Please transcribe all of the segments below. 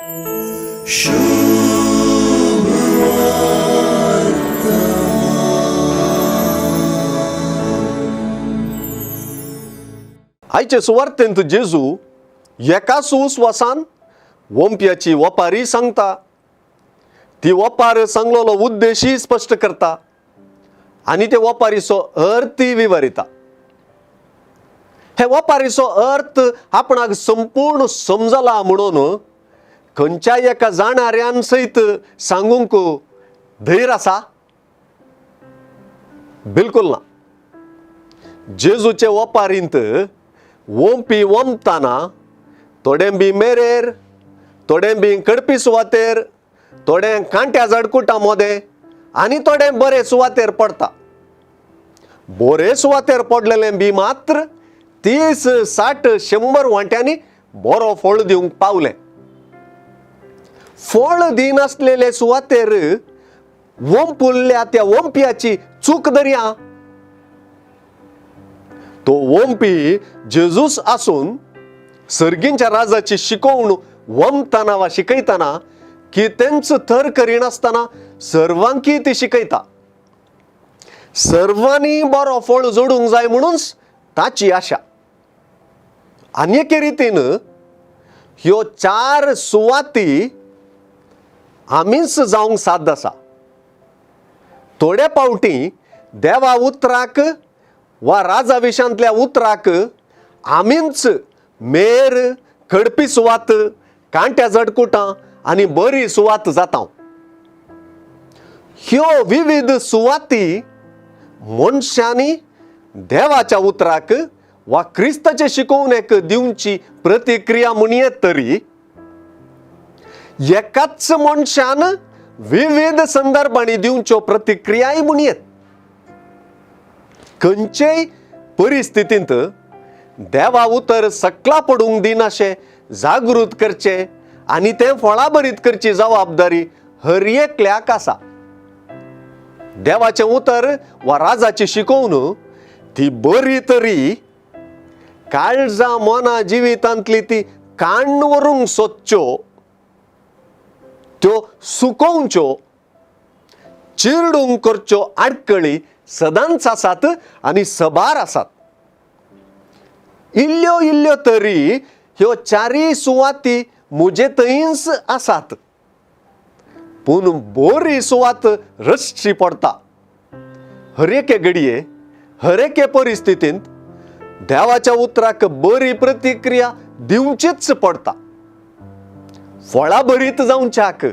आयचे सुवार्तेंत जेजू एका सुवासान वंप्याची वपारी सांगता. ती वपार सांगलोलो उद्देशी स्पष्ट करता आणि ते वपारीचो अर्थ विवरिता. हे वपारीचो अर्थ आपणाक संपूर्ण समजला म्हणून खंयच्याय एका जाणाऱ्यान सयत सांगूंक धैर्य आसा? बिलकुल ना. जेजूचे वपारींत वंपी वंपताना थोडेंबी मेरेर, थोडेंबी कडपी सुवातेर, थोडे कांट्या जडकुटा मोदे आनी थोडे बरे सुवातेर पडता. बरे सुवातेर पडलेले बी मात्र 30, 60, 100 वांट्यांनी बरो फळ दिवंक पावले. फळ दिनासलेले सुवातेर वंपुल्ल्या त्या वंप्याची चूक दर्या. तो वंपी जेजूस आसून सर्गींच्या राजाची शिकवण वंपताना वा शिकयताना की तेंच थर करिनासतना सर्वांकी ती शिकयता. सर्वांनी बरो फळ जोडूंक जाय म्हणून ताची आशा. आनी एके रितीन ह्यो 4 सुवाती आमीच जावंक साध्य आसा. थोड्या पावटी देवा उतराक वा राजा विशांतल्या उतराक आमीच मेर, खडपी सुवात, कांट्या जडकुटां आनी बरी सुवात जाता. ह्यो विविध सुवाती मनशांनी देवाच्या उतराक वा क्रिस्ताचे शिकवणेक दिवची प्रतिक्रिया म्हणयेत तरी एकाच मनशान विविध संदर्भांनी दिवच्यो प्रतिक्रियाय म्हणयेत. खंयचेय परिस्थितींत देवा उतर सकला पडूंक दिनाशे जागृत करचे आनी ते फळाबरीत करची जबाबदारी हर एकल्याक आसा. देवाचें उतर वा राजाची शिकवण ती बरी तरी काळजा मना जिवितांतली ती काण्ण व्हरूंक सोदच्यो, त्यो सुकोवच्यो, चिरडूंक करच्यो आडकळी सदांच आसात आनी सबार आसात. इल्ल्यो इल्ल्यो तरी ह्यो 4 सुवाती मुजे थंयच आसात. पूण बरी सुवात रचची पडटा. हर एके घडये, हर एके परिस्थितींत देवाच्या उतराक बरी प्रतिक्रिया दिवचीच पडटा. फळां बरीत जावच्याक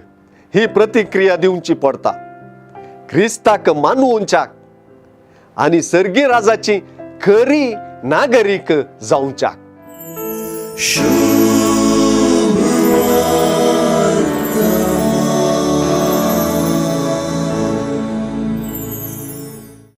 ही प्रतिक्रिया दिवची पडटा. क्रिस्ताक मानवच्याक आनी सर्गी राजाची खरी नागरीक जावच्याक.